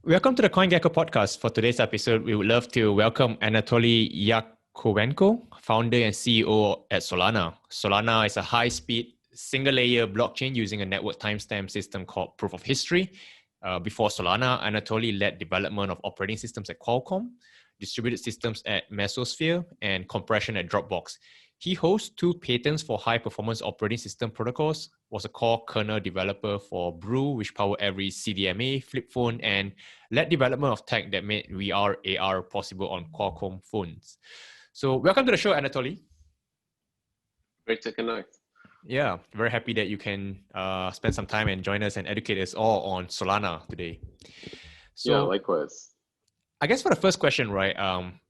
Welcome to the CoinGecko podcast. For today's episode, we would love to welcome Anatoly Yakovenko, founder and CEO at Solana. Solana is a high-speed, single-layer blockchain using a network timestamp system called Proof of History. Before Solana, Anatoly led development of operating systems at Qualcomm, distributed systems at Mesosphere, and compression at Dropbox. He holds 2 patents for high-performance operating system protocols, was a core kernel developer for Brew, which powered every CDMA, flip phone, and led development of tech that made VR, AR possible on Qualcomm phones. So welcome to the show, Anatoly. Great to connect. Yeah, very happy that you can spend some time and join us and educate us all on Solana today. So, yeah, likewise. I guess for the first question, right,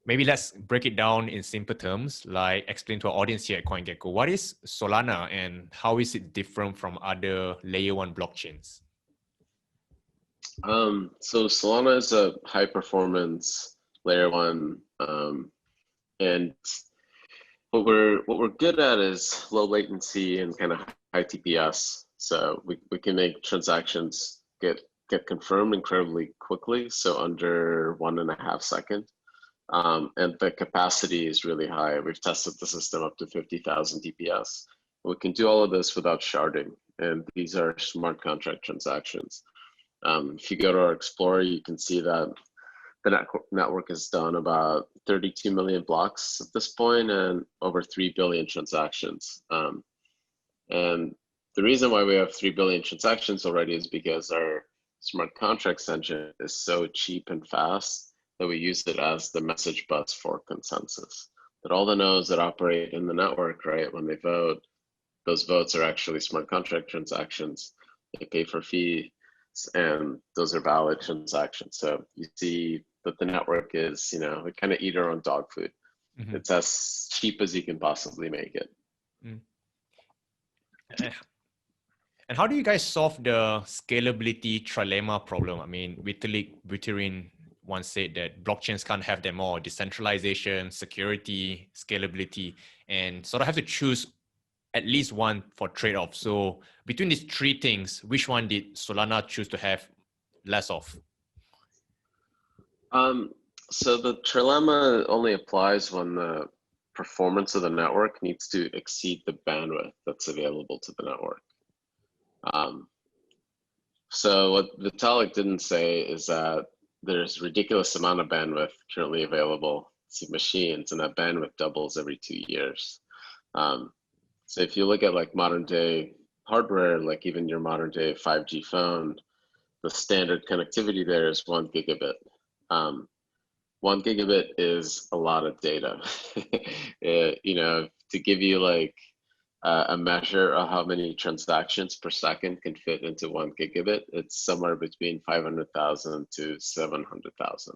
maybe let's break it down in simple terms, like explain to our audience here at CoinGecko, what is Solana and how is it different from other layer 1 blockchains? So Solana is a high performance layer 1, and what we're good at is low latency and kind of high TPS. So we can make transactions get confirmed incredibly quickly, so under 1.5 seconds. And the capacity is really high. We've tested the system up to 50,000 TPS. We can do all of this without sharding, and these are smart contract transactions. If you go to our Explorer, you can see that the network has done about 32 million blocks at this point and over 3 billion transactions. And the reason why we have 3 billion transactions already is because our smart contracts engine is so cheap and fast that we use it as the message bus for consensus. That all the nodes that operate in the network, right, when they vote, those votes are actually smart contract transactions. They pay for fees, and those are valid transactions. So you see that the network is, we kind of eat our own dog food. Mm-hmm. It's as cheap as you can possibly make it. Mm. And how do you guys solve the scalability trilemma problem? I mean, Vitalik Buterin once said that blockchains can't have them all: decentralization, security, scalability, and sort of have to choose at least one for trade-off. So between these 3 things, which one did Solana choose to have less of? So the trilemma only applies when the performance of the network needs to exceed the bandwidth that's available to the network. So what Vitalik didn't say is that there's ridiculous amount of bandwidth currently available to machines, and that bandwidth doubles every 2 years. So if you look at like modern day hardware, like even your modern day 5G phone, the standard connectivity there is 1 gigabit. 1 gigabit is a lot of data. To give you like a measure of how many transactions per second can fit into 1 gigabit, it's somewhere between 500,000 to 700,000.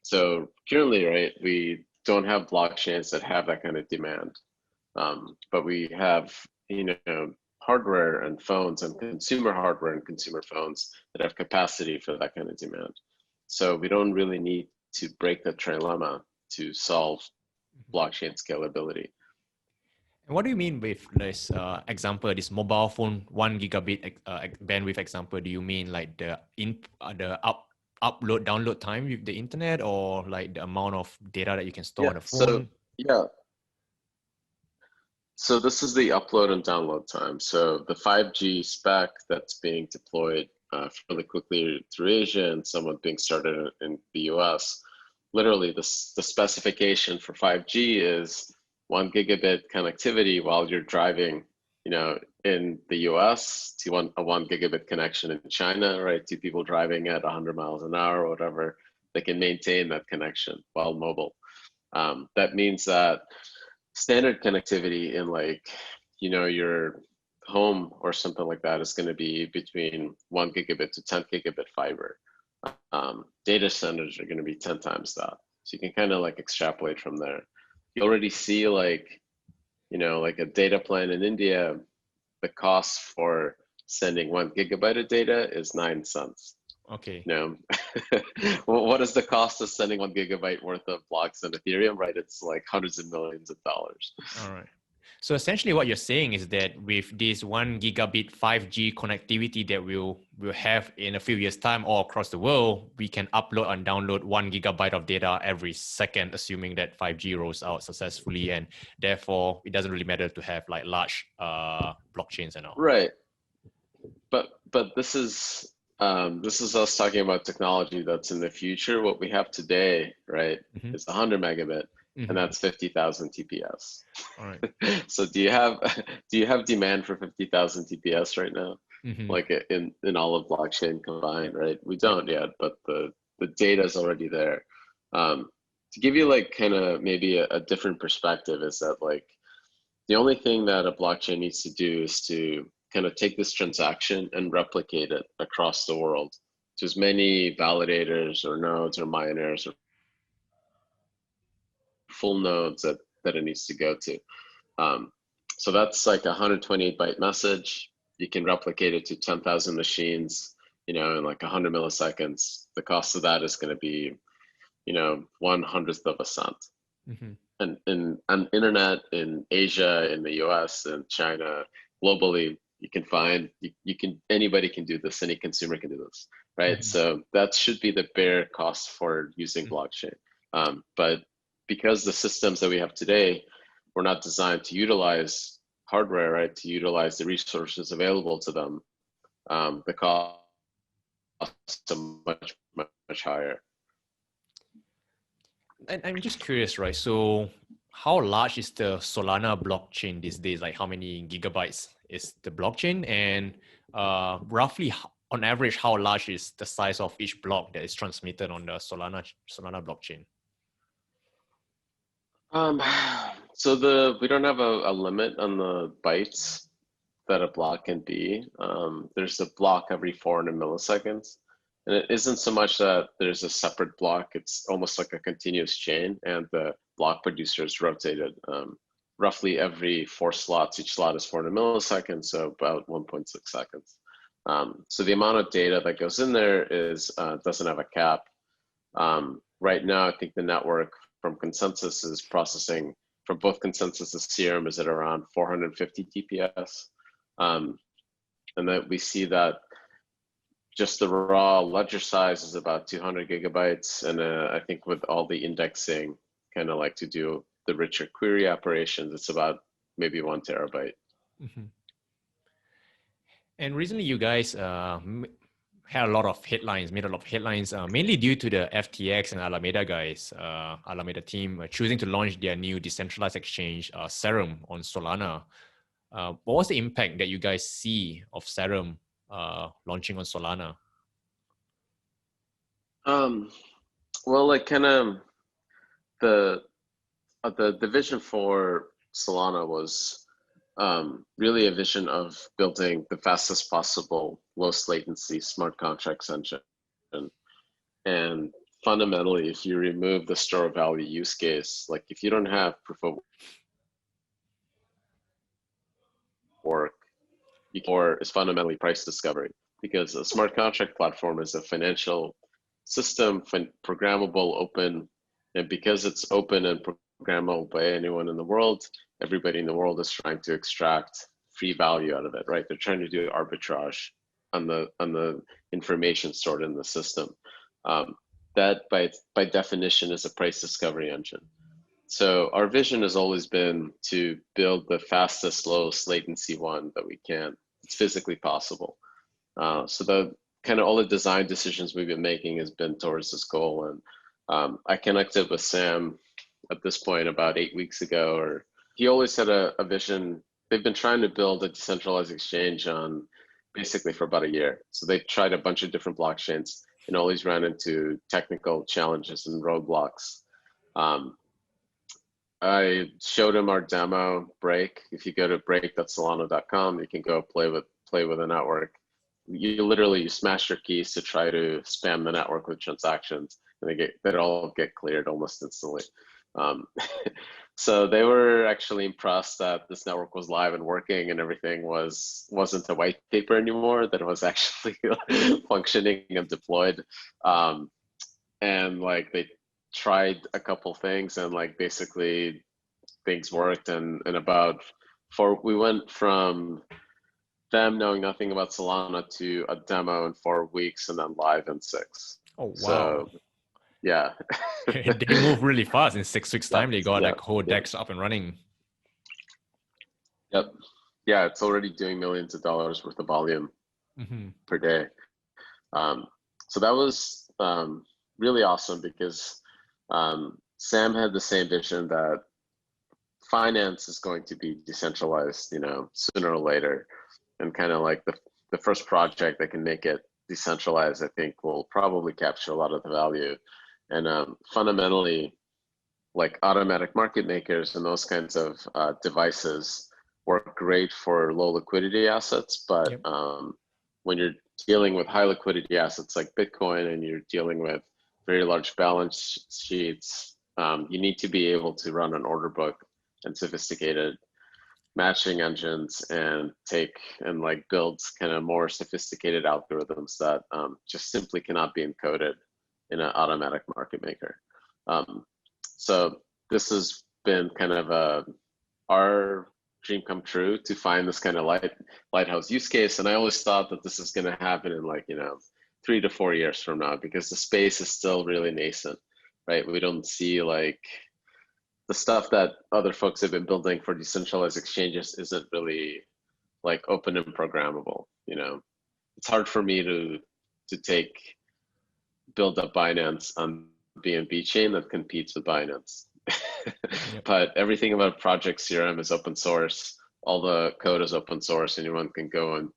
So currently, right, we don't have blockchains that have that kind of demand. But we have, hardware and phones and consumer hardware and consumer phones that have capacity for that kind of demand. So we don't really need to break the trilemma to solve blockchain scalability. And what do you mean with this example, this mobile phone 1 gigabit bandwidth example? Do you mean like the upload download time with the internet, or like the amount of data that you can store on the phone? So this is the upload and download time. So the 5G spec that's being deployed fairly quickly through Asia and somewhat being started in the US, literally the specification for 5G is 1 gigabit connectivity while you're driving, in the US to a 1 gigabit connection in China, right? 2 people driving at 100 miles an hour or whatever, they can maintain that connection while mobile. That means that standard connectivity in your home or something like that is going to be between 1 gigabit to 10 gigabit fiber. Data centers are going to be 10 times that. So you can kind of like extrapolate from there. You already see like a data plan in India, the cost for sending 1 gigabyte of data is 9 cents. Okay. What is the cost of sending 1 gigabyte worth of blocks on Ethereum, right? It's like hundreds of millions of dollars. All right. So essentially what you're saying is that with this 1 gigabit 5G connectivity that we'll have in a few years' time all across the world, we can upload and download 1 gigabyte of data every second, assuming that 5G rolls out successfully. And therefore, it doesn't really matter to have like large blockchains and all. Right. But this is us talking about technology that's in the future. What we have today, right, is 100 megabit, and that's 50,000 TPS. All right. So do you have demand for 50,000 TPS right now? Like in all of blockchain combined, right? We don't yet, but the data is already there. To give you like kind of maybe a different perspective is that like the only thing that a blockchain needs to do is to kind of take this transaction and replicate it across the world to as many validators or nodes or miners or full nodes that it needs to go to. So that's like a 128 byte message. You can replicate it to 10,000 machines, in like 100 milliseconds. The cost of that is going to be, 1/100th of a cent. And in on internet in Asia, in the US, and China, globally, you can find anybody can do this, any consumer can do this, right? So that should be the bare cost for using blockchain. But because the systems that we have today were not designed to utilize hardware, right, to utilize the resources available to them, the cost is much higher. And I'm just curious, right? So how large is the Solana blockchain these days? Like how many gigabytes is the blockchain? And roughly on average, how large is the size of each block that is transmitted on the Solana blockchain? So we don't have a limit on the bytes that a block can be. There's a block every 400 milliseconds. And it isn't so much that there's a separate block, it's almost like a continuous chain, and the block producer is rotated roughly every 4 slots. Each slot is 400 milliseconds, so about 1.6 seconds. So the amount of data that goes in there doesn't have a cap. Right now, I think the network from Consensus is processing, from both Consensus and Serum, is at around 450 TPS. And that we see that just the raw ledger size is about 200 gigabytes. And I think with all the indexing, kind of like to do the richer query operations, it's about maybe 1 terabyte. And recently you guys had a lot of headlines, mainly due to the FTX and Alameda guys, Alameda team choosing to launch their new decentralized exchange, Serum, on Solana. What was the impact that you guys see of Serum launching on Solana? Well, like kind of the vision for Solana was really a vision of building the fastest possible, lowest latency smart contracts engine. And fundamentally, if you remove the store of value use case, like if you don't have proof of work, or is fundamentally price discovery, because a smart contract platform is a financial system, programmable, open, and because it's open and programmable by anyone in the world, everybody in the world is trying to extract free value out of it, right? They're trying to do arbitrage on the information stored in the system. That by definition is a price discovery engine. So our vision has always been to build the fastest, lowest latency one that we can. It's physically possible. So the kind of all the design decisions we've been making has been towards this goal. And I connected with Sam at this point about 8 weeks ago, or he always had a vision. They've been trying to build a decentralized exchange on basically for about a year. So they tried a bunch of different blockchains and always ran into technical challenges and roadblocks. I showed him our demo Break. If you go to break.solana.com, you can go play with the network. You smash your keys to try to spam the network with transactions, and they all get cleared almost instantly. So they were actually impressed that this network was live and working, and everything wasn't a white paper anymore, that it was actually functioning and deployed. And like they tried a couple things, and like basically things worked, and about we went from them knowing nothing about Solana to a demo in 4 weeks and then live in 6. Oh, wow. So yeah. They move really fast. In 6 weeks time, they got like whole yeah. DEX up and running. Yep. Yeah, it's already doing millions of dollars worth of volume per day. So that was really awesome because Sam had the same vision that finance is going to be decentralized, sooner or later, and kind of like the first project that can make it decentralized, I think, will probably capture a lot of the value. And fundamentally, like automatic market makers and those kinds of devices work great for low liquidity assets, but Yep. when you're dealing with high liquidity assets like Bitcoin and you're dealing with very large balance sheets, you need to be able to run an order book and sophisticated matching engines and build kind of more sophisticated algorithms that just simply cannot be encoded in an automatic market maker. So this has been kind of our dream come true to find this kind of lighthouse use case. And I always thought that this is going to happen in 3 to 4 years from now, because the space is still really nascent, right? We don't see the stuff that other folks have been building for decentralized exchanges isn't really open and programmable. It's hard for me to build up Binance on BNB chain that competes with Binance. Yep. But everything about Project Serum is open source. All the code is open source. Anyone can go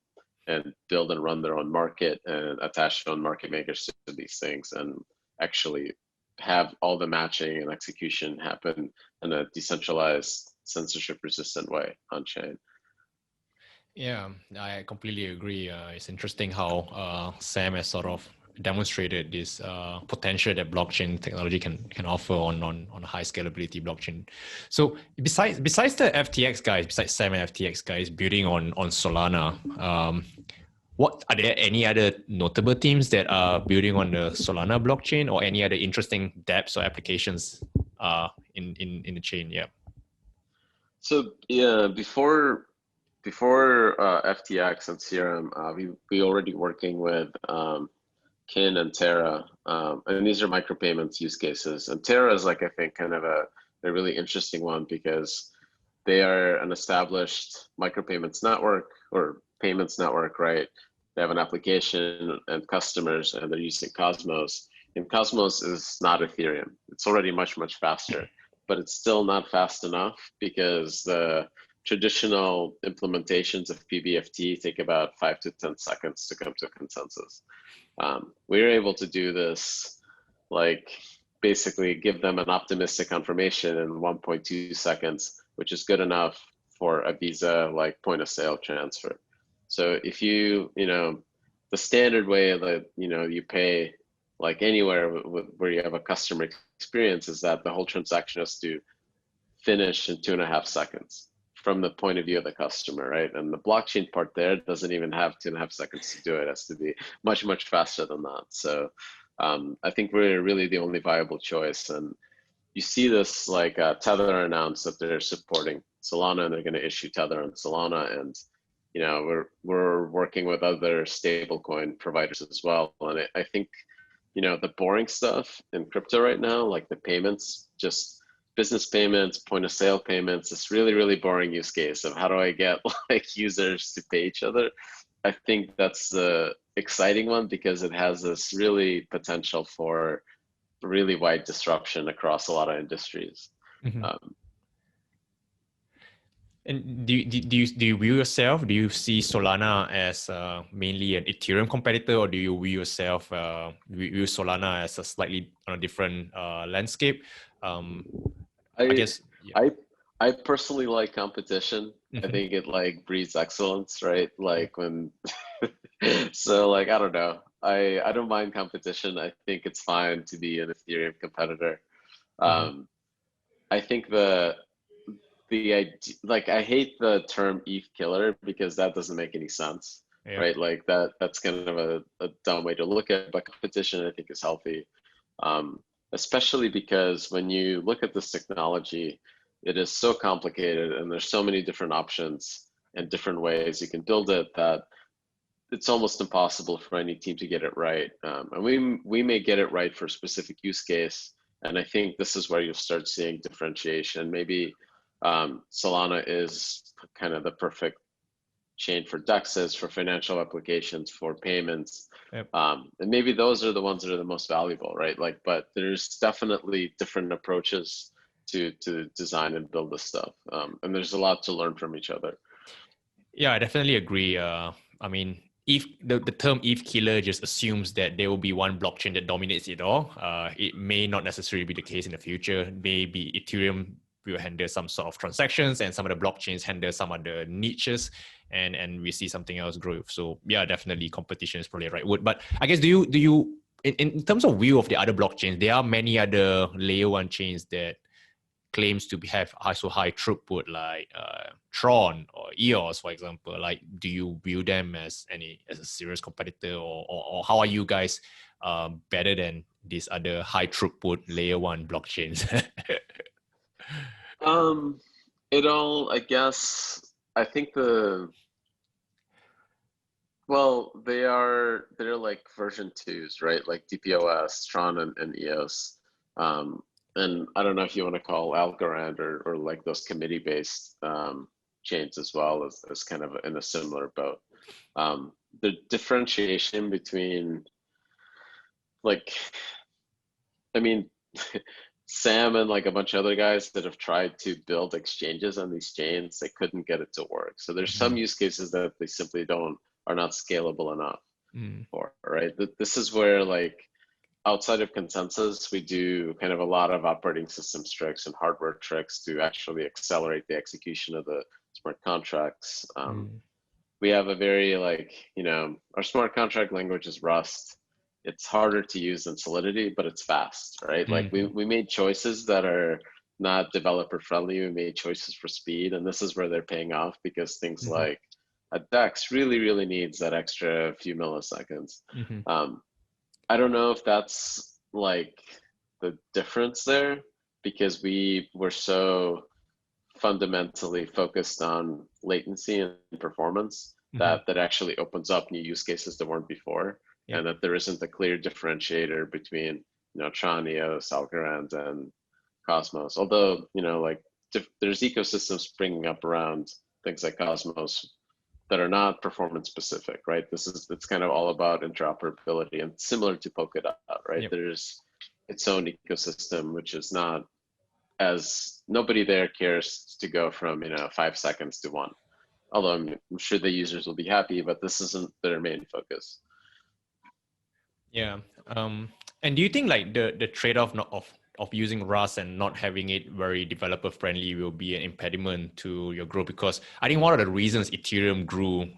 and build and run their own market and attach their own market makers to these things and actually have all the matching and execution happen in a decentralized, censorship-resistant way on chain. Yeah, I completely agree. It's interesting how Sam has sort of demonstrated this potential that blockchain technology can offer on a high scalability blockchain. So besides the FTX guys, besides Sam and FTX guys building on Solana, what are there any other notable teams that are building on the Solana blockchain, or any other interesting dApps or applications in the chain? Yeah. So yeah, before FTX and Serum, we already working with Kin and Terra, and these are micropayments use cases. And Terra is I think kind of a really interesting one because they are an established micropayments network or payments network, right? They have an application and customers, and they're using Cosmos. And Cosmos is not Ethereum. It's already much, much faster, but it's still not fast enough because the traditional implementations of PBFT take about 5 to 10 seconds to come to a consensus. We were able to do this, basically give them an optimistic confirmation in 1.2 seconds, which is good enough for a Visa point of sale transfer. So if the standard way that you pay anywhere where you have a customer experience is that the whole transaction has to finish in 2.5 seconds from the point of view of the customer, right? And the blockchain part there doesn't even have 2.5 seconds to do it. It has to be much, much faster than that. So I think we're really the only viable choice. And you see this Tether announced that they're supporting Solana and they're going to issue Tether on Solana. And we're working with other stablecoin providers as well. And I think the boring stuff in crypto right now, like the payments, just business payments, point of sale payments, this really, really boring use case of how do I get users to pay each other. I think that's the exciting one because it has this really potential for really wide disruption across a lot of industries. Mm-hmm. And do you view yourself? Do you see Solana as mainly an Ethereum competitor, or do you view yourself view Solana as a slightly different landscape? I guess. Yeah. I personally like competition. Mm-hmm. I think it breeds excellence, right? When so I don't know. I don't mind competition. I think it's fine to be an Ethereum competitor. Mm-hmm. I think I hate the term ETH killer because that doesn't make any sense, right? That's kind of a dumb way to look at it, but competition I think is healthy, especially because when you look at this technology, it is so complicated, and there's so many different options and different ways you can build it that it's almost impossible for any team to get it right. And we may get it right for a specific use case, and I think this is where you'll start seeing differentiation. Maybe Solana is kind of the perfect chain for DEXs, for financial applications, for payments. Yep. And maybe those are the ones that are the most valuable, right? Like, but there's definitely different approaches to design and build this stuff. And there's a lot to learn from each other. Yeah, I definitely agree. I mean, if the term ETH killer just assumes that there will be one blockchain that dominates it all, it may not necessarily be the case in the future. Maybe Ethereum will handle some sort of transactions, and some of the blockchains handle some other niches, and we see something else grow. So yeah, definitely competition is probably the right word. But I guess do you in terms of view of the other blockchains, there are many other layer one chains that claims to have also high throughput, like Tron or EOS, for example. Like, do you view them as a serious competitor, or how are you guys better than these other high throughput layer one blockchains? It all, I guess, I think they're like version 2s, right? Like DPoS, Tron, and EOS. And I don't know if you want to call Algorand or like those committee-based chains as well as kind of in a similar boat. The differentiation between, like, I mean, Sam and like a bunch of other guys that have tried to build exchanges on these chains, they couldn't get it to work. So there's some use cases that they simply are not scalable enough for, right? This is where, like, outside of consensus, we do kind of a lot of operating system tricks and hardware tricks to actually accelerate the execution of the smart contracts. We have a very, like, our smart contract language is Rust. It's harder to use than Solidity, but it's fast, right? Like, we made choices that are not developer friendly. We made choices for speed, and this is where they're paying off, because things like a DEX really needs that extra few milliseconds. I don't know if that's like the difference there, because we were so fundamentally focused on latency and performance that actually opens up new use cases that weren't before, and that there isn't a clear differentiator between Tron, EOS, Algorand, and Cosmos. Although like there's ecosystems springing up around things like Cosmos that are not performance specific, right? It's kind of all about interoperability, and similar to Polkadot, right? There's its own ecosystem, which is not as, nobody there cares to go from 5 seconds to 1. Although I'm sure the users will be happy, but this isn't their main focus. Yeah. And do you think like the trade-off of using Rust and not having it very developer friendly will be an impediment to your growth? Because I think one of the reasons Ethereum grew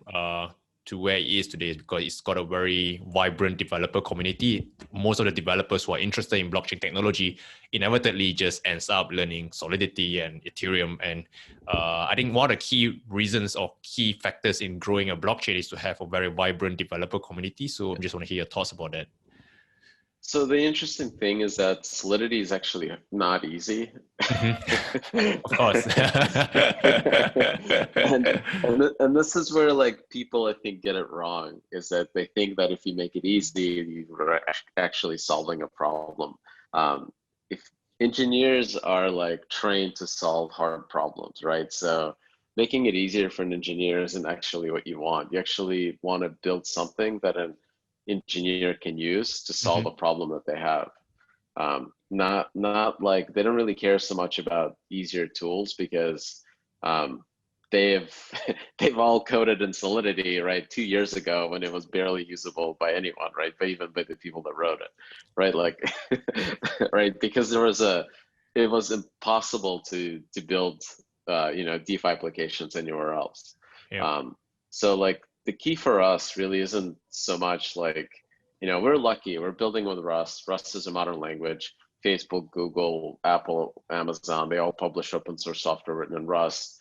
to where it is today is because it's got a very vibrant developer community. Most of the developers who are interested in blockchain technology inevitably just ends up learning Solidity and Ethereum. And I think one of the key reasons or key factors in growing a blockchain is to have a very vibrant developer community. So I just want to hear your thoughts about that. So the interesting thing is that Solidity is actually not easy. Of course. and this is where, like, people, I think, get it wrong, is that they think that if you make it easy, you're actually solving a problem. If engineers are like trained to solve hard problems, right? So making it easier for an engineer isn't actually what you want. You actually want to build something that an engineer can use to solve a problem that they have. Not like, they don't really care so much about easier tools, because they've all coded in Solidity, right, 2 years ago when it was barely usable by anyone, right, but even by the people that wrote it, right, like right, because it was impossible to build DeFi applications anywhere else. So, like, the key for us really isn't so much like, we're lucky, we're building with Rust. Rust is a modern language. Facebook, Google, Apple, Amazon, they all publish open source software written in Rust.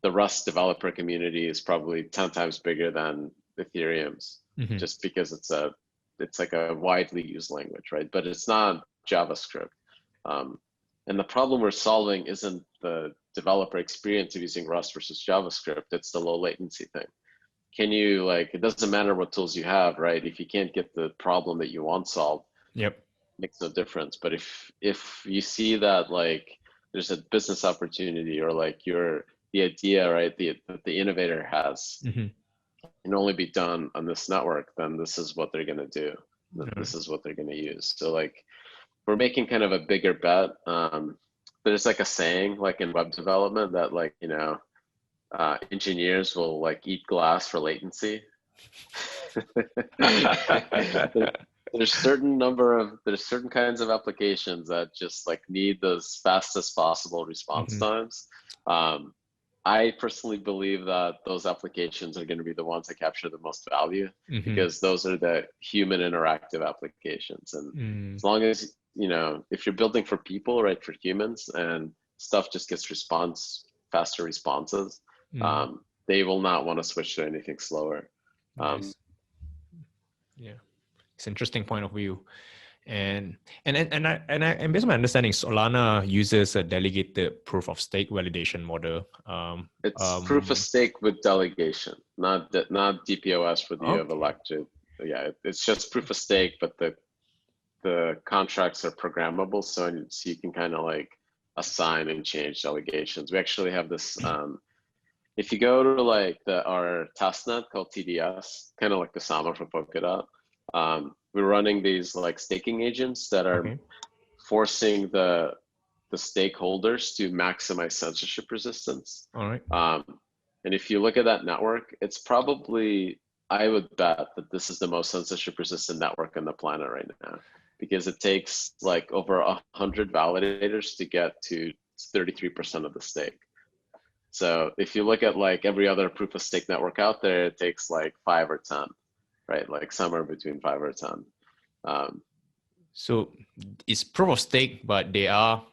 The Rust developer community is probably 10 times bigger than Ethereum's, just because it's like a widely used language, right? But it's not JavaScript. And the problem we're solving isn't the developer experience of using Rust versus JavaScript, it's the low latency thing. Can you, like, it doesn't matter what tools you have, right? If you can't get the problem that you want solved, Yep. makes no difference. But if you see that, like, there's a business opportunity, or like the idea, right, that the innovator has can only be done on this network, then this is what they're going to do. This is what they're going to use. So like, we're making kind of a bigger bet. There's like a saying, like in web development, that, like, you know, engineers will like eat glass for latency. There's certain kinds of applications that just like need those fastest possible response times. I personally believe that those applications are going to be the ones that capture the most value, because those are the human interactive applications. And as long as, you know, if you're building for people, right, for humans, and stuff just gets faster responses, they will not want to switch to anything slower. Nice. Yeah, it's an interesting point of view. And based on my understanding, Solana uses a delegated proof of stake validation model. It's proof of stake with delegation, not DPoS where you have elected. Yeah, it's just proof of stake, but the contracts are programmable, so you can kind of like assign and change delegations. We actually have this. If you go to like our testnet called TDS, kind of like the Sama for Polkadot, we're running these like staking agents that are forcing the stakeholders to maximize censorship resistance. All right. And if you look at that network, it's probably, I would bet that this is the most censorship resistant network on the planet right now, because it takes like over 100 validators to get to 33% of the stake. So if you look at like every other proof of stake network out there, it takes like 5 or 10, right? Like somewhere between 5 or 10. So it's proof of stake, but they are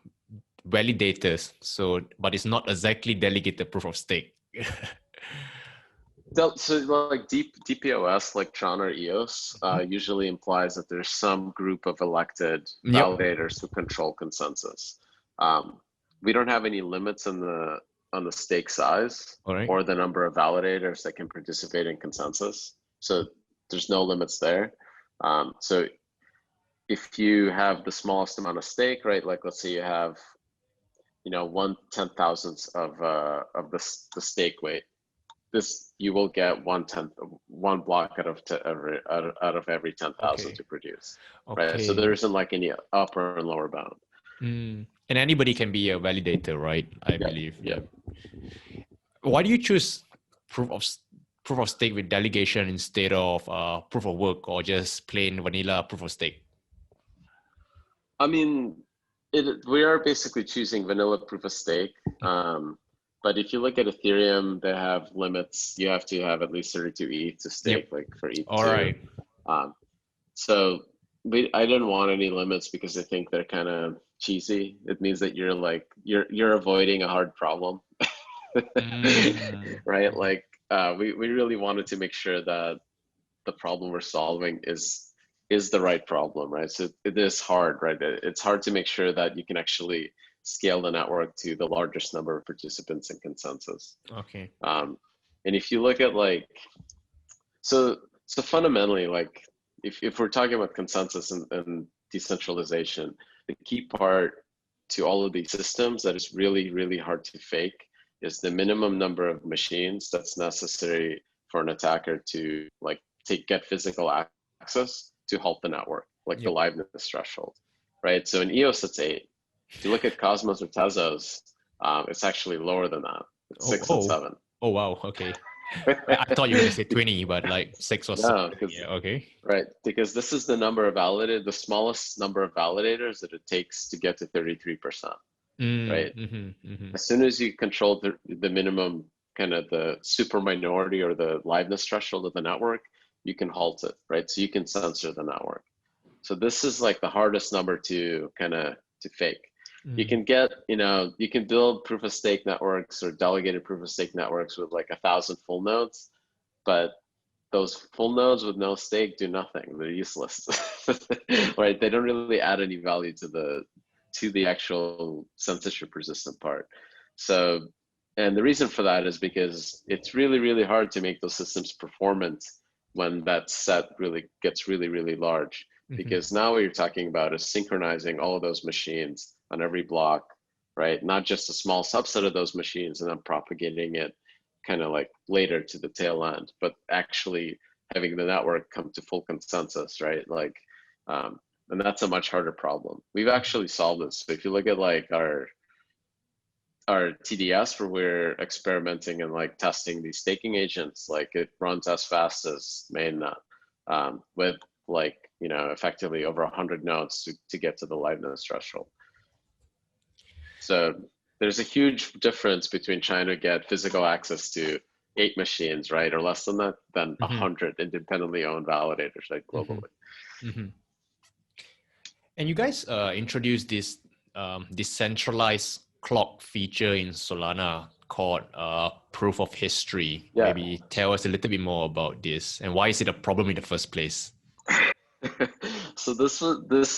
validators. So, but it's not exactly delegated proof of stake. So like DPoS, like Tron or EOS, usually implies that there's some group of elected validators who control consensus. We don't have any limits on the stake size or the number of validators that can participate in consensus. So there's no limits there. So if you have the smallest amount of stake, right? Like let's say you have, you know, 1/10,000th of the stake weight. This you will get 1/10, one block out of every 10,000 to produce, right? So there isn't like any upper and lower bound. And anybody can be a validator, right? I believe. Yeah. Why do you choose proof of stake with delegation instead of proof of work, or just plain vanilla proof of stake? I mean, we are basically choosing vanilla proof of stake. But if you look at Ethereum, they have limits. You have to have at least 32 ETH to stake, like for ETH2. All right. So I didn't want any limits because I think they're kind of cheesy. It means that you're avoiding a hard problem, right? Like we really wanted to make sure that the problem we're solving is the right problem, right? So it is hard, right? It's hard to make sure that you can actually scale the network to the largest number of participants in consensus. Okay. And if you look at like, so fundamentally, like if we're talking about consensus and decentralization, the key part to all of these systems that is really, really hard to fake is the minimum number of machines that's necessary for an attacker to like get physical access to halt the network, like the liveness threshold, right? So in EOS, it's 8. If you look at Cosmos or Tezos, it's actually lower than that. It's 6 and 7. Oh, wow. Okay. I thought you were going to say 20, but like 6 or 7. Yeah, okay. Right, because this is the number of the smallest number of validators that it takes to get to 33%, right? As soon as you control the minimum, kind of the super minority or the liveness threshold of the network, you can halt it, right? So you can censor the network. So this is like the hardest number to fake. You can get, you can build proof of stake networks or delegated proof of stake networks with like 1,000 full nodes, but those full nodes with no stake do nothing. They're useless, right? They don't really add any value to the actual censorship resistant part. So, and the reason for that is because it's really, really hard to make those systems performant when that set really gets really, really large. Because now what you're talking about is synchronizing all of those machines on every block, right? Not just a small subset of those machines and then propagating it kind of like later to the tail end, but actually having the network come to full consensus, right? Like, and that's a much harder problem. We've actually solved this. So if you look at like our TDS, where we're experimenting and like testing these staking agents, like it runs as fast as mainnet, with like, you know, effectively over 100 nodes to get to the liveness threshold. So there's a huge difference between trying to get physical access to 8 machines, right, or less than that, than 100 independently owned validators, like globally. And you guys introduced this decentralized clock feature in Solana called proof of history. Yeah. Maybe tell us a little bit more about this and why is it a problem in the first place? So this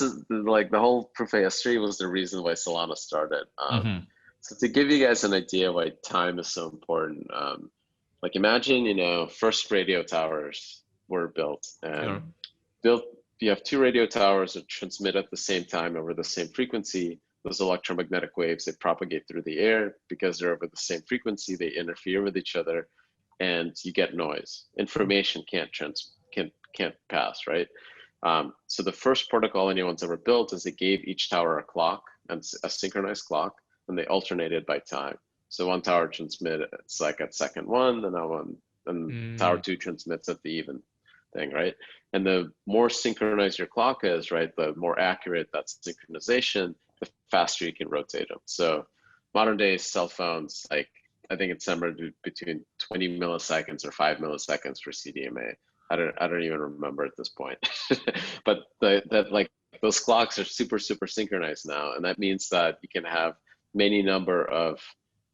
is like the whole proof of history was the reason why Solana started. So to give you guys an idea why time is so important, like imagine, you know, first radio towers were built and you have 2 radio towers that transmit at the same time over the same frequency. Those electromagnetic waves, they propagate through the air. Because they're over the same frequency, they interfere with each other and you get noise. Information can't pass, right? So the first protocol anyone's ever built is they gave each tower a clock, and a synchronized clock, and they alternated by time. So one tower transmits like at second 1, and tower 2 transmits at the even thing, right? And the more synchronized your clock is, right, the more accurate that synchronization, the faster you can rotate them. So modern day cell phones, like I think it's somewhere between 20 milliseconds or 5 milliseconds for CDMA. I don't even remember at this point. But like those clocks are super synchronized now, and that means that you can have many number of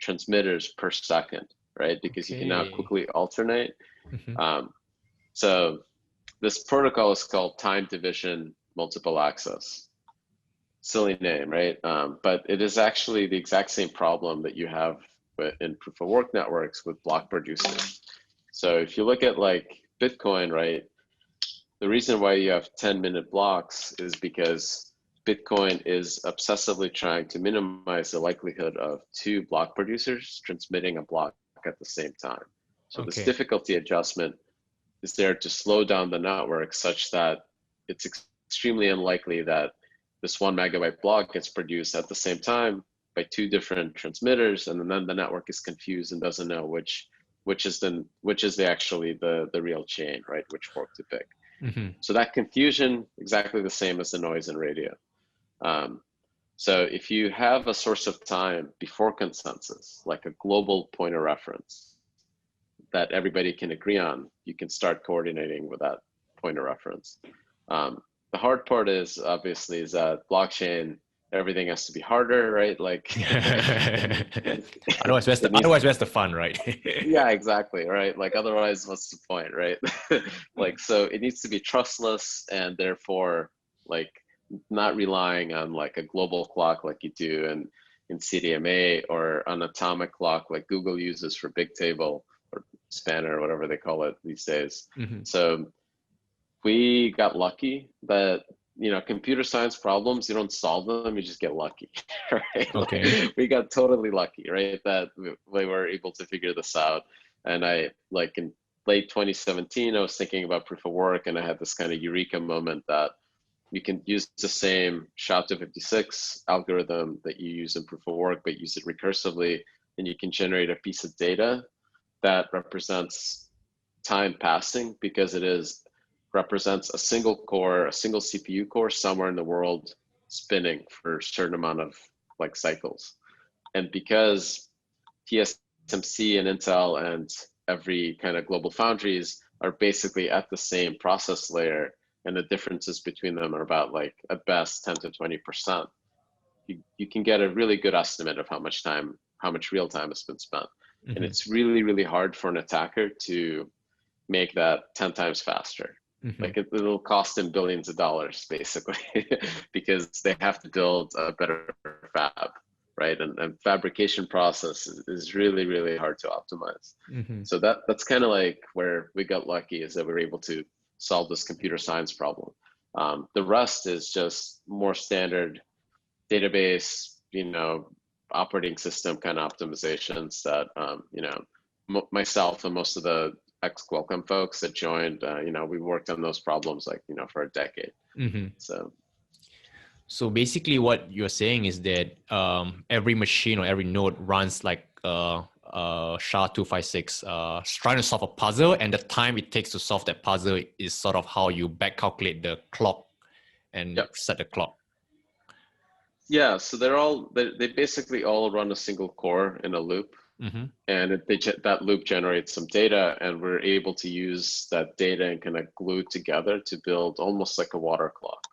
transmitters per second, right? Because you can now quickly alternate. So this protocol is called time division multiple access. Silly name, right? But it is actually the exact same problem that you have in proof of work networks with block producers. So if you look at like Bitcoin, right, the reason why you have 10-minute blocks is because Bitcoin is obsessively trying to minimize the likelihood of 2 block producers transmitting a block at the same time. So this difficulty adjustment is there to slow down the network such that it's extremely unlikely that this 1 megabyte block gets produced at the same time by 2 different transmitters, and then the network is confused and doesn't know which is actually the real chain, right? Which fork to pick. So that confusion, exactly the same as the noise in radio. So if you have a source of time before consensus, like a global point of reference that everybody can agree on, you can start coordinating with that point of reference. The hard part is obviously is that blockchain, everything has to be harder, right? Like otherwise where's the fun, right? Yeah, exactly, right? Like otherwise what's the point, right? Like, so it needs to be trustless, and therefore like not relying on like a global clock like you do in CDMA, or an atomic clock like Google uses for Bigtable or Spanner or whatever they call it these days. So we got lucky that, you know, computer science problems, you don't solve them, you just get lucky, right? Like, we got totally lucky, right? That we were able to figure this out. And I, like in late 2017, I was thinking about proof of work, and I had this kind of eureka moment that you can use the same SHA-256 algorithm that you use in proof of work, but use it recursively, and you can generate a piece of data that represents time passing, because it represents a single core, a single CPU core somewhere in the world spinning for a certain amount of like cycles. And because TSMC and Intel and every kind of global foundries are basically at the same process layer, and the differences between them are about like at best 10 to 20%, you can get a really good estimate of how much real time has been spent. And it's really, really hard for an attacker to make that 10 times faster. Like it'll cost them billions of dollars basically, because they have to build a better fab. right? And fabrication process is really, really hard to optimize. So that's kind of like where we got lucky, is that we were able to solve this computer science problem. The rest is just more standard database, operating system kind of optimizations that, myself and most of the ex-Qualcomm folks that joined, we worked on those problems like, for a decade. So basically what you're saying is that every machine or every node runs like SHA-256, trying to solve a puzzle, and the time it takes to solve that puzzle is sort of how you back calculate the clock and set the clock. Yeah, so they basically all run a single core in a loop, and that loop generates some data, and we're able to use that data and kind of glue it together to build almost like a water clock.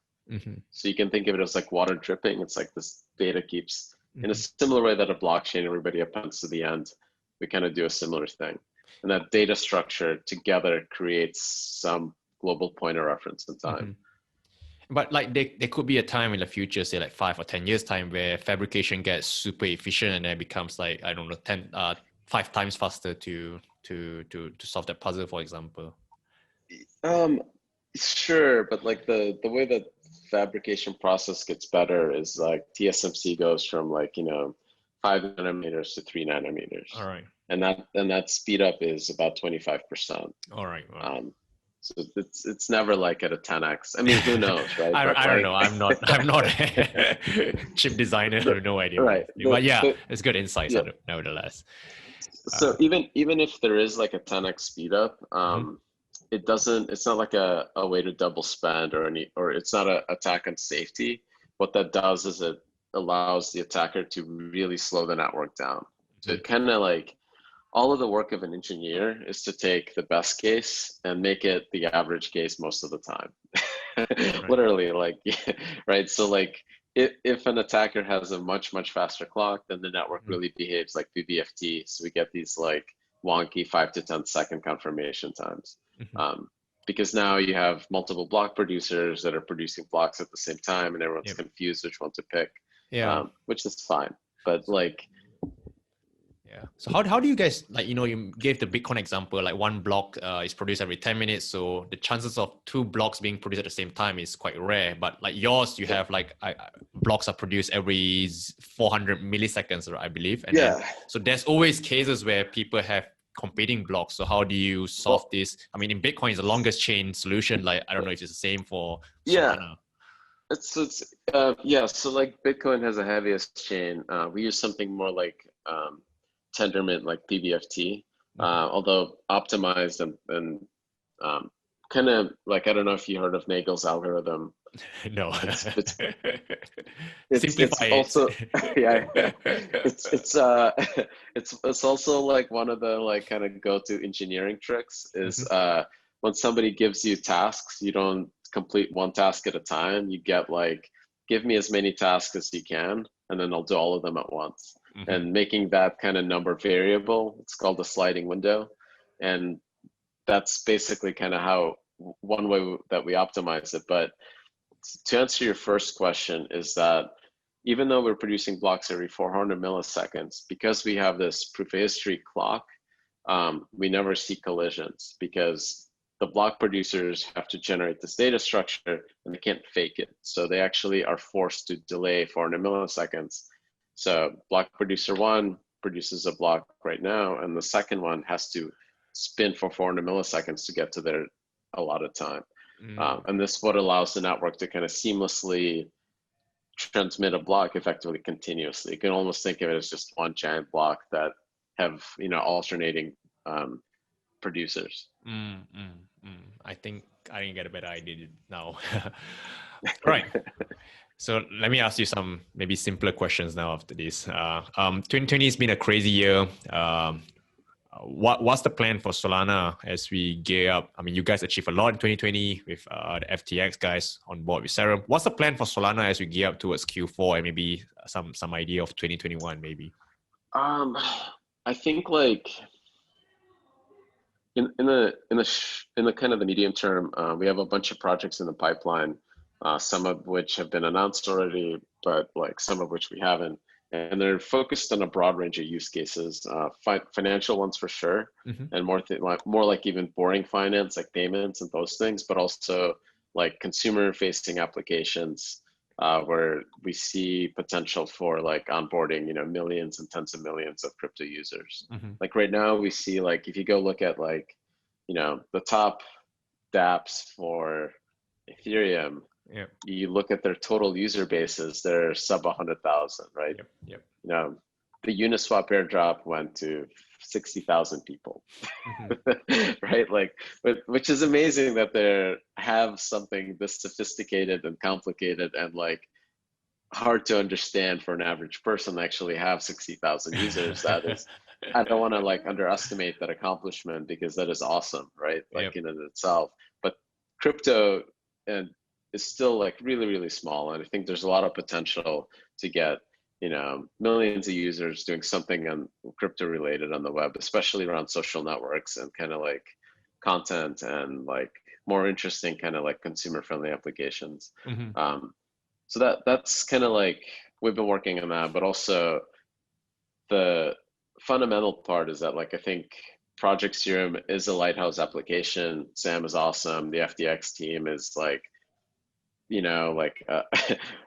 So you can think of it as like water dripping. It's like this data keeps, in a similar way that a blockchain everybody appends to the end, we kind of do a similar thing. And that data structure together creates some global point of reference in time. But like there could be a time in the future, say like 5 or 10 years time, where fabrication gets super efficient and then becomes like, I don't know, 5 times faster to solve that puzzle, for example. Sure, but like the way that fabrication process gets better is like TSMC goes from like 5 nanometers to 3 nanometers. All right. And that speed up is about 25%. All right. Wow. So it's never like at a 10x. I mean, who knows, right? I don't know. I'm not a chip designer. I have no idea. Right. But yeah, it's good insights nevertheless. So even if there is like a 10x speed up, it's not like a way to double spend or it's not an attack on safety. What that does is it allows the attacker to really slow the network down. So it kind of like, all of the work of an engineer is to take the best case and make it the average case most of the time. Literally, like, right? So like, if an attacker has a much, much faster clock, then the network really behaves like BBFT. So we get these like wonky 5 to 10 second confirmation times. Because now you have multiple block producers that are producing blocks at the same time, and everyone's confused which one to pick, which is fine. But like, so how do you guys, like, you gave the Bitcoin example, like one block is produced every 10 minutes. So the chances of 2 blocks being produced at the same time is quite rare. But like yours, you have like blocks are produced every 400 milliseconds, I believe. And then, so there's always cases where people have competing blocks. So how do you solve this? I mean, in Bitcoin, it's the longest chain solution. Like, I don't know if it's the same for Solana. So like Bitcoin has the heaviest chain. We use something more like Tendermint, like PBFT, although optimized and kind of like, I don't know if you heard of Nagel's algorithm. No. It's also it's also like one of the like kind of go-to engineering tricks is when somebody gives you tasks, you don't complete one task at a time. You get like, give me as many tasks as you can, and then I'll do all of them at once. And making that kind of number variable, it's called a sliding window. And that's basically kind of how one way that we optimize it. But to answer your first question is that even though we're producing blocks every 400 milliseconds, because we have this proof of history clock, we never see collisions because the block producers have to generate this data structure and they can't fake it. So they actually are forced to delay 400 milliseconds. So block producer 1 produces a block right now, and the second one has to spin for 400 milliseconds to get to their allotted time. And this is what allows the network to kind of seamlessly transmit a block effectively continuously. You can almost think of it as just one giant block that have alternating producers. I think I can get a better idea now. Right. So let me ask you some maybe simpler questions now after this. 2020 has been a crazy year. What's the plan for Solana as we gear up? I mean, you guys achieved a lot in 2020 with the FTX guys on board with Serum. What's the plan for Solana as we gear up towards Q4 and maybe some idea of 2021 maybe? I think like in the kind of the medium term, we have a bunch of projects in the pipeline. Some of which have been announced already, but like some of which we haven't. and they're focused on a broad range of use cases, financial ones for sure, and more like even boring finance, like payments and those things, but also like consumer-facing applications where we see potential for like onboarding, millions and tens of millions of crypto users. Like right now, we see like if you go look at like, the top dApps for Ethereum, you look at their total user bases, they're sub 100,000, right? The Uniswap airdrop went to 60,000 people, right? Like, which is amazing that they have something this sophisticated and complicated and like hard to understand for an average person to actually have 60,000 users. That is, I don't want to like underestimate that accomplishment because that is awesome, right? Like in and of itself. But crypto is still like really, really small. And I think there's a lot of potential to get, millions of users doing something on crypto related on the web, especially around social networks and kind of like content and like more interesting kind of like consumer friendly applications. So that's kind of like, we've been working on that, but also the fundamental part is that like, I think Project Serum is a lighthouse application. Sam is awesome. The FTX team is like,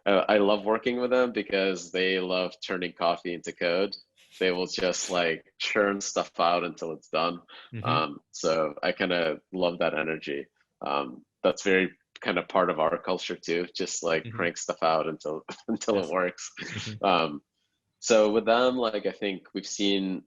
I love working with them because they love turning coffee into code. They will just like churn stuff out until it's done. So I kind of love that energy. That's very kind of part of our culture too, just like crank stuff out until it works. So with them, like I think we've seen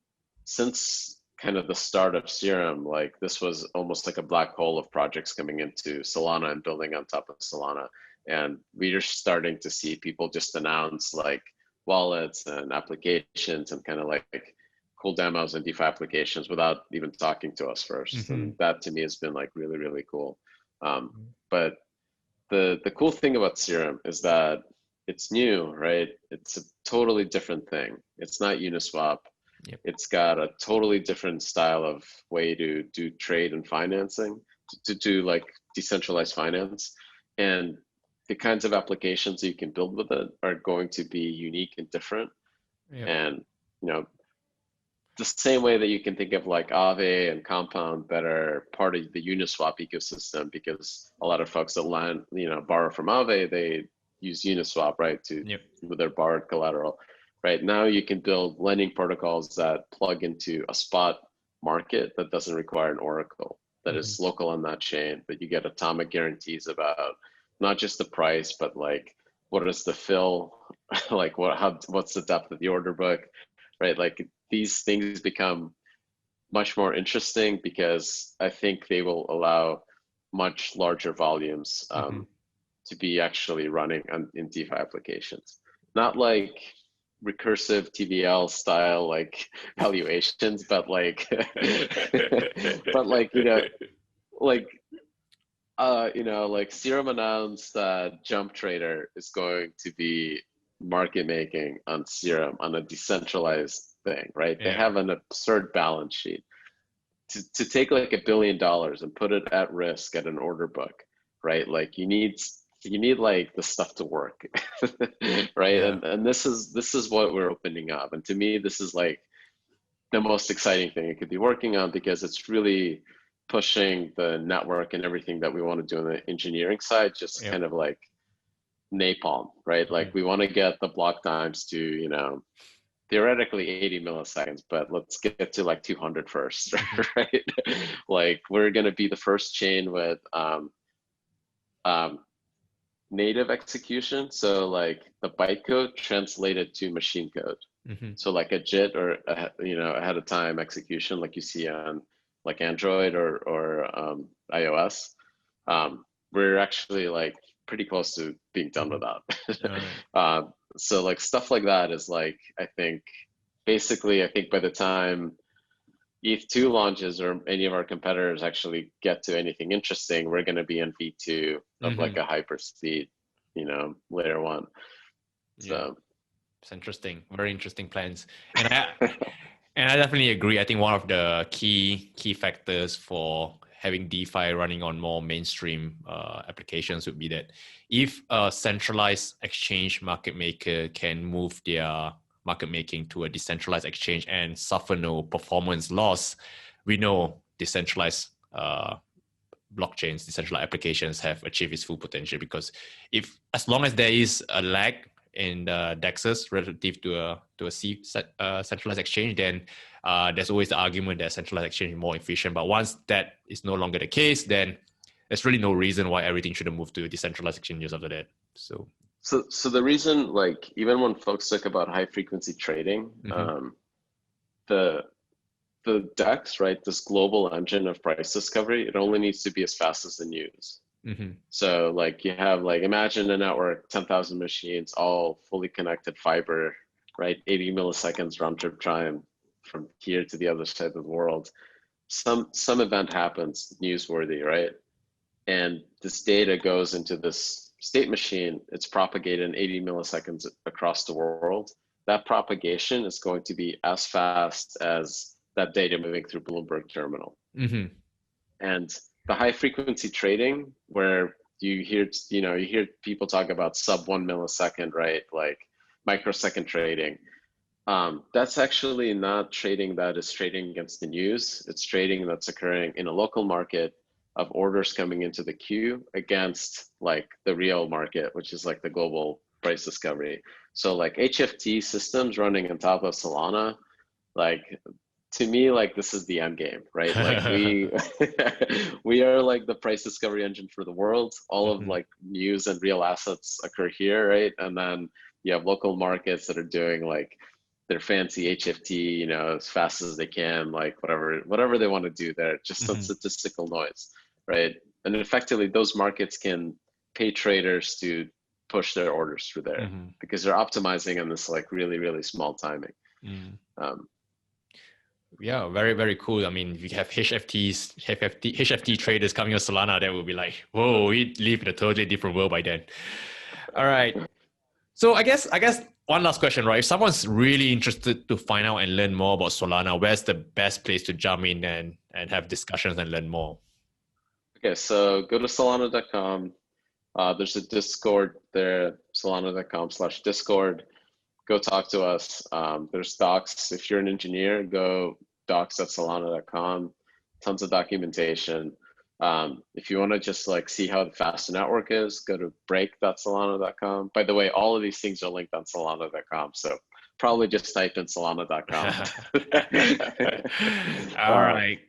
since kind of the start of Serum, like this was almost like a black hole of projects coming into Solana and building on top of Solana. And we're starting to see people just announce like wallets and applications and kind of like cool demos and DeFi applications without even talking to us first. And that to me has been like really, really cool. But the cool thing about Serum is that it's new, right? It's a totally different thing. It's not Uniswap. It's got a totally different style of way to do trade and financing, to do like decentralized finance. And the kinds of applications that you can build with it are going to be unique and different. And, the same way that you can think of like Aave and Compound that are part of the Uniswap ecosystem, because a lot of folks that borrow from Aave, they use Uniswap, right, with their borrowed collateral. Right now, you can build lending protocols that plug into a spot market that doesn't require an oracle, that is local on that chain, that you get atomic guarantees about not just the price, but like what is the fill, like what's the depth of the order book, right? Like these things become much more interesting because I think they will allow much larger volumes to be actually running in DeFi applications, not like recursive TVL style like valuations, but like like Serum announced that Jump Trader is going to be market making on Serum on a decentralized thing, right? They have an absurd balance sheet. To take like $1 billion and put it at risk at an order book, right? Like you need like the stuff to work, right? And this is what we're opening up. And to me, this is like the most exciting thing it could be working on, because it's really pushing the network and everything that we want to do on the engineering side, just kind of like napalm, right? Like we want to get the block times to, theoretically 80 milliseconds, but let's get to like 200 first, right? Like we're going to be the first chain with native execution. So like the bytecode translated to machine code. So like a JIT or, ahead of time execution, like you see on like Android or iOS. We're actually like pretty close to being done with that. So like stuff like that is like, I think by the time ETH2 launches or any of our competitors actually get to anything interesting, we're going to be in V2 of like a hyper speed, layer one. So it's interesting, very interesting plans. And I definitely agree. I think one of the key factors for having DeFi running on more mainstream applications would be that if a centralized exchange market maker can move their market making to a decentralized exchange and suffer no performance loss, we know decentralized blockchains, decentralized applications have achieved its full potential, because as long as there is a lag in the DEXs relative to a centralized exchange, then there's always the argument that centralized exchange is more efficient. But once that is no longer the case, then there's really no reason why everything shouldn't move to decentralized exchanges after that. So the reason, like, even when folks talk about high frequency trading, the DEX, right, this global engine of price discovery, it only needs to be as fast as the news. So like you have, like, imagine a network, 10,000 machines, all fully connected fiber, right? 80 milliseconds round trip time from here to the other side of the world. Some event happens, newsworthy, right? And this data goes into this state machine. It's propagated in 80 milliseconds across the world. That propagation is going to be as fast as that data moving through Bloomberg terminal. And the high frequency trading, where you hear people talk about sub 1 millisecond, right? Like microsecond trading. That's actually not trading that is trading against the news. It's trading that's occurring in a local market of orders coming into the queue against like the real market, which is like the global price discovery. So like HFT systems running on top of Solana, like, to me, like, this is the end game, right? Like we are like the price discovery engine for the world. All of like news and real assets occur here, right? And then you have local markets that are doing like their fancy HFT, as fast as they can, like whatever they want to do there, just some statistical noise, right? And effectively, those markets can pay traders to push their orders through there because they're optimizing on this like really, really small timing. Yeah, very, very cool. I mean, if you have HFT traders coming on Solana, that would be like, whoa, we live in a totally different world by then. All right. So I guess one last question, right? If someone's really interested to find out and learn more about Solana, where's the best place to jump in and have discussions and learn more? Okay, so go to solana.com. There's a Discord there, solana.com/Discord. Go talk to us. There's docs. If you're an engineer, go docs.solana.com. Tons of documentation. If you want to just like see how fast the network is, go to break.solana.com. By the way, all of these things are linked on solana.com. So probably just type in solana.com. All right.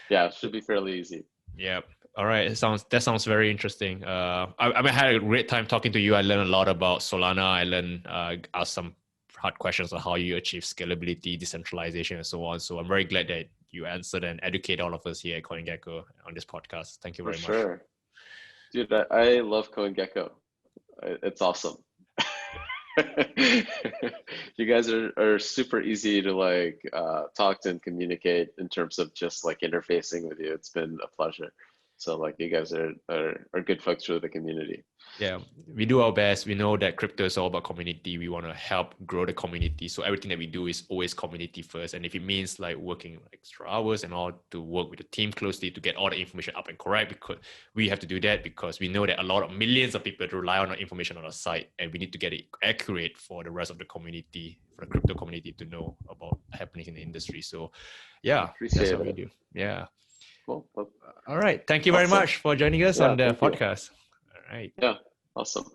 Yeah, it should be fairly easy. Yeah. All right. That sounds very interesting. I had a great time talking to you. I learned a lot about Solana. I learned, asked some hard questions on how you achieve scalability, decentralization, and so on. So I'm very glad that you answered and educate all of us here at CoinGecko on this podcast. Thank you very much. Sure. Dude, I love CoinGecko. It's awesome. You guys are super easy to like talk to and communicate in terms of just like interfacing with you. It's been a pleasure. So like you guys are good folks for the community. Yeah, we do our best. We know that crypto is all about community. We want to help grow the community. So everything that we do is always community first. And if it means like working extra hours and all to work with the team closely to get all the information up and correct, because we have to do that because we know that a lot of millions of people rely on our information on our site, and we need to get it accurate for the rest of the community, for the crypto community to know about happenings in the industry. So yeah, that's what we do. Yeah. Cool. All right. Thank you very much for joining us on the podcast. All right. Yeah. Awesome.